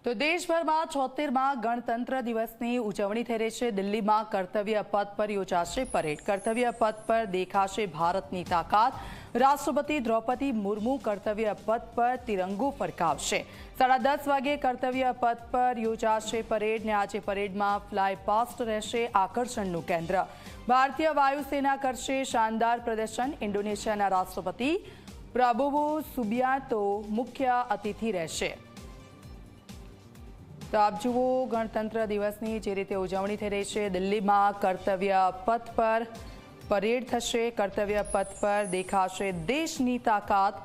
તો દેશભરમાં 76મા ગણતંત્ર દિવસની ઉજવણી થઈ રહી છે। દિલ્હીમાં કર્તવ્ય પથ પર યોજાશે પરેડ। કર્તવ્ય પથ પર દેખાશે ભારતની તાકાત। રાષ્ટ્રપતિ દ્રૌપદી મુર્મુ કર્તવ્ય પથ પર તિરંગો ફરકાવશે। 10:30 વાગે કર્તવ્ય પથ પર યોજાશે પરેડ ને આજે પરેડમાં ફ્લાય પાસ્ટ રહેશે આકર્ષણનું કેન્દ્ર। ભારતીય વાયુસેના કરશે શાનદાર પ્રદર્શન। ઇન્ડોનેશિયાના રાષ્ટ્રપતિ પ્રાબોવો સુબિયાન્તો મુખ્ય અતિથિ રહેશે। તો આપ જુઓ ગણતંત્ર દિવસની જે રીતે ઉજવણી થઈ રહી છે। દિલ્હીમાં કર્તવ્ય પથ પર પરેડ થશે। કર્તવ્ય પથ પર દેખાશે દેશની તાકાત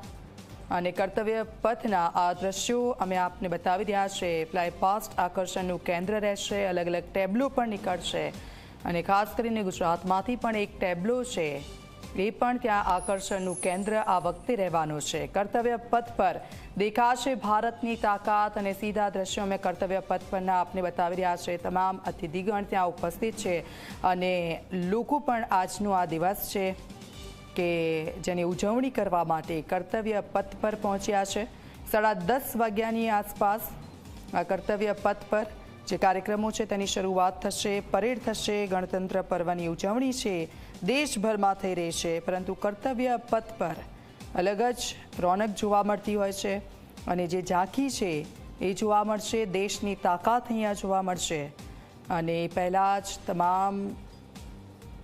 અને કર્તવ્ય પથના આ દ્રશ્યો અમે આપને બતાવી રહ્યા છે। ફ્લાય પાસ્ટ આકર્ષણનું કેન્દ્ર રહેશે। અલગ અલગ ટેબ્લો પણ નીકળશે અને ખાસ કરીને ગુજરાતમાંથી પણ એક ટેબ્લો છે એ પણ ત્યાં આકર્ષણનું કેન્દ્ર આ વખતે રહેવાનું છે। કર્તવ્ય પથ પર દેખાશે ભારતની તાકાત અને સીધા દ્રશ્યો અમે કર્તવ્ય પથ પરના આપને બતાવી રહ્યા છે। તમામ અતિથિગણ ત્યાં ઉપસ્થિત છે અને લોકો પણ આજનો આ દિવસ છે કે જેની ઉજવણી કરવા માટે કર્તવ્ય પથ પર પહોંચ્યા છે। 10:30 વાગ્યાની આસપાસ આ કર્તવ્ય પથ પર જે કાર્યક્રમો છે તેની શરૂઆત થશે। પરેડ થશે। ગણતંત્ર પર્વની ઉજવણી છે દેશભરમાં થઈ રહી છે, પરંતુ કર્તવ્ય પથ પર અલગ જ રોનક જોવા મળતી હોય છે અને જે ઝાંખી છે એ જોવા મળશે। દેશની તાકાત અહીંયા જોવા મળશે અને પહેલાં જ તમામ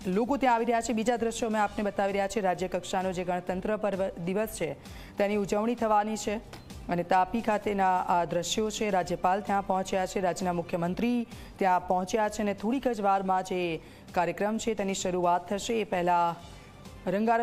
લોકો ત્યાં આવી રહ્યા છે। બીજા દ્રશ્યો અમે આપને બતાવી રહ્યા છીએ। રાજ્ય કક્ષાનો જે ગણતંત્ર પર્વ દિવસ છે તેની ઉજવણી થવાની છે અને તાપી ખાતેના આ દ્રશ્યો છે। રાજ્યપાલ ત્યાં પહોંચ્યા છે, રાજ્યના મુખ્યમંત્રી ત્યાં પહોંચ્યા છે અને થોડીક જ વારમાં જે કાર્યક્રમ છે તેની શરૂઆત થશે। એ પહેલાં રંગારંગ